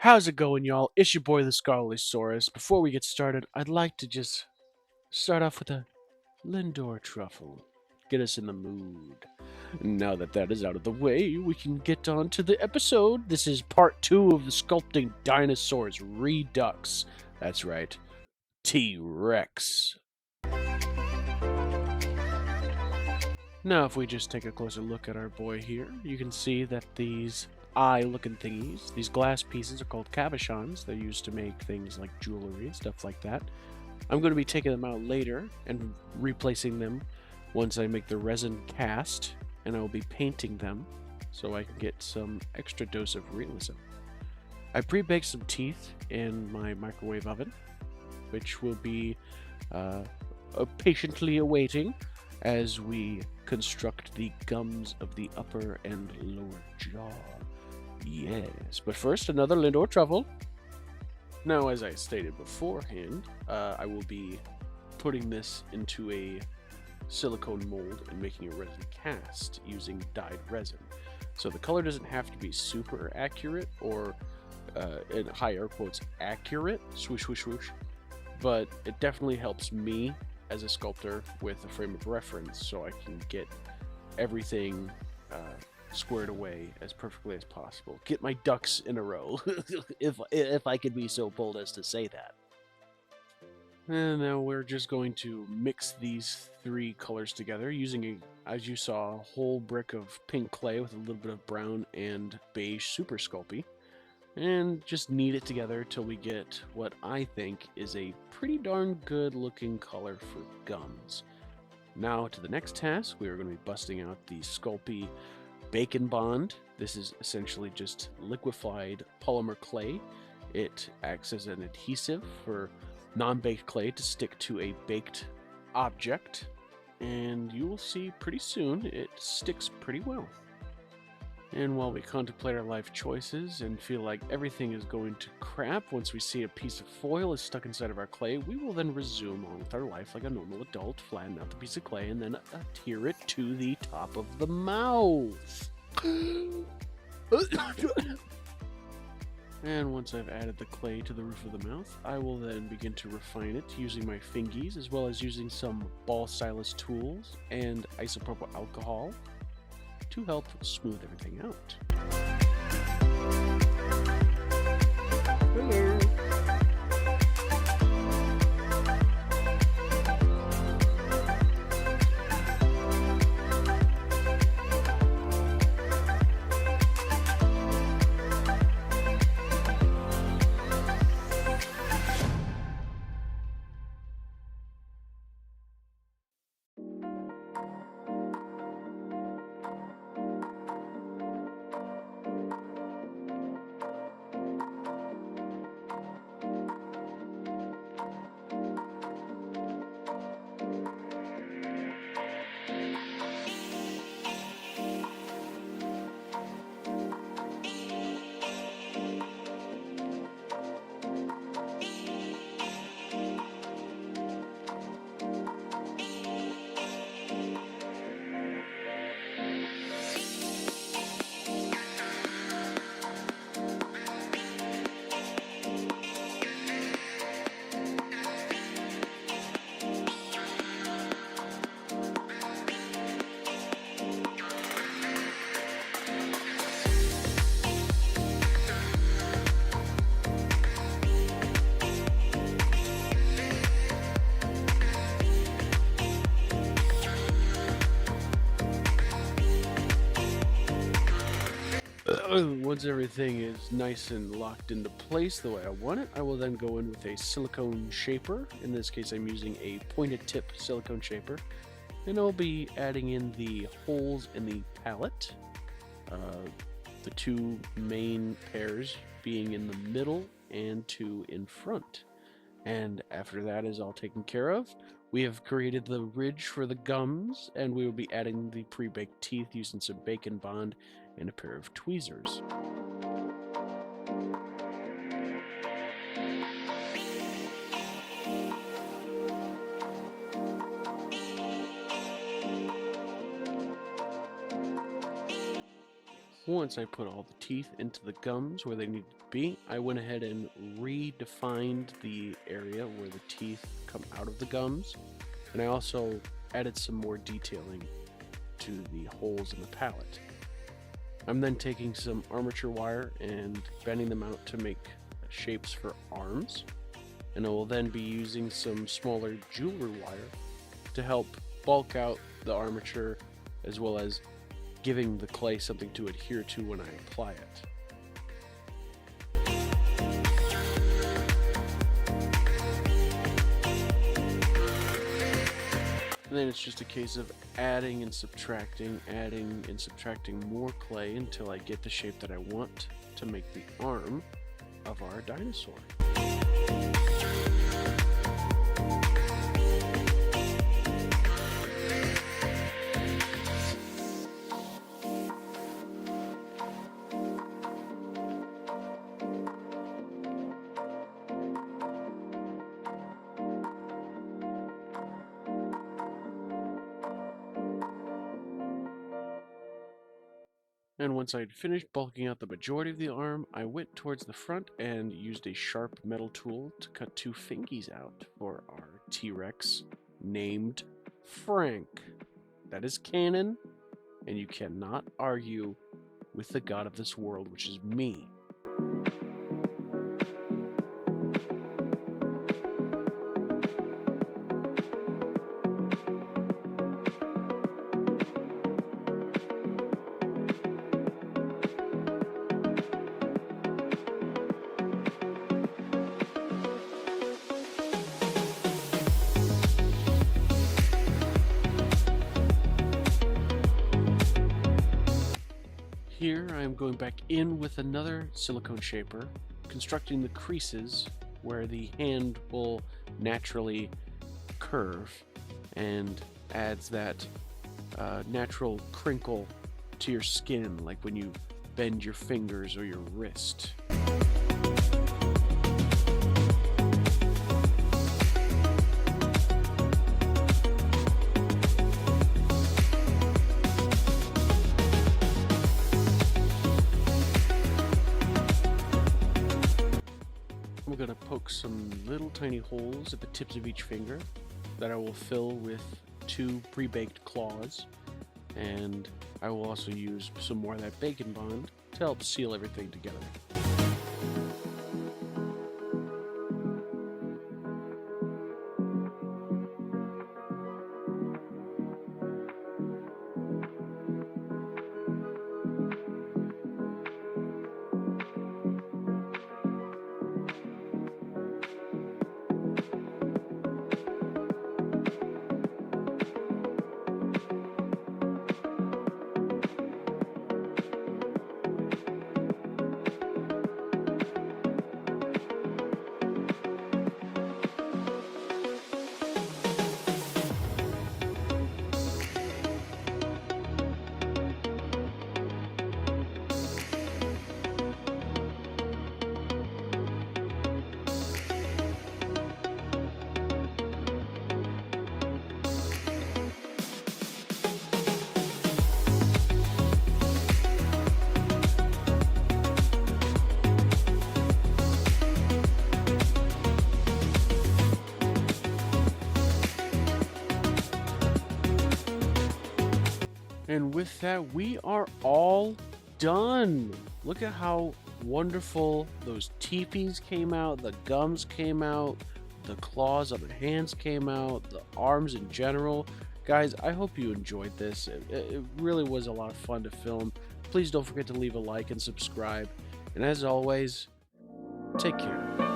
How's it going, y'all? It's your boy, the Scarlysaurus. Before we get started, I'd like to just start off with a Lindor truffle. Get us in the mood. Now that that is out of the way, we can get on to the episode. This is part 2 of the Sculpting Dinosaurs Redux. That's right, T-Rex. Now, if we just take a closer look at our boy here, you can see that these eye-looking thingies, these glass pieces are called cabochons. They're used to make things like jewelry, stuff like that. I'm going to be taking them out later and replacing them once I make the resin cast, and I will be painting them so I can get some extra dose of realism. I pre-baked some teeth in my microwave oven, which will be patiently awaiting as we construct the gums of the upper and lower jaw. Yes, but first, another Lindor truffle. Now, as I stated beforehand, I will be putting this into a silicone mold and making a resin cast using dyed resin. So the color doesn't have to be super accurate or, in high air quotes, accurate, swoosh, swoosh, swoosh, but it definitely helps me as a sculptor with a frame of reference so I can get everything squared away as perfectly as possible. Get my ducks in a row, if I could be so bold as to say that. And now we're just going to mix these three colors together using, as you saw, a whole brick of pink clay with a little bit of brown and beige Super Sculpey. And just knead it together till we get what I think is a pretty darn good looking color for gums. Now to the next task, we are going to be busting out the Sculpey Bacon Bond. This is essentially just liquefied polymer clay. It acts as an adhesive for non-baked clay to stick to a baked object, and you will see pretty soon it sticks pretty well. And while we contemplate our life choices and feel like everything is going to crap once we see a piece of foil is stuck inside of our clay, we will then resume on with our life like a normal adult, flatten out the piece of clay, and then adhere it to the top of the mouth. And once I've added the clay to the roof of the mouth, I will then begin to refine it using my fingies, as well as using some ball stylus tools and isopropyl alcohol to help smooth everything out. Hello. Once everything is nice and locked into place the way I want it, I will then go in with a silicone shaper. In this case, I'm using a pointed tip silicone shaper, and I'll be adding in the holes in the palette. The two main pairs being in the middle and two in front. And after that is all taken care of, we have created the ridge for the gums, and we will be adding the pre-baked teeth using some bacon bond and a pair of tweezers. Once I put all the teeth into the gums where they needed to be, I went ahead and redefined the area where the teeth come out of the gums, and I also added some more detailing to the holes in the palette. I'm then taking some armature wire and bending them out to make shapes for arms, and I will then be using some smaller jeweler wire to help bulk out the armature, as well as giving the clay something to adhere to when I apply it. And then it's just a case of adding and subtracting more clay until I get the shape that I want to make the arm of our dinosaur. And once I had finished bulking out the majority of the arm, I went towards the front and used a sharp metal tool to cut 2 fingies out for our T-Rex named Frank. That is canon, and you cannot argue with the god of this world, which is me. Here I am going back in with another silicone shaper, constructing the creases where the hand will naturally curve and adds that natural crinkle to your skin, like when you bend your fingers or your wrist. I'm going to poke some little tiny holes at the tips of each finger that I will fill with 2 pre-baked claws, and I will also use some more of that bacon bond to help seal everything together. And with that, we are all done. Look at how wonderful those teepees came out, the gums came out, the claws on the hands came out, the arms in general. Guys, I hope you enjoyed this. It really was a lot of fun to film. Please don't forget to leave a like and subscribe. And as always, take care.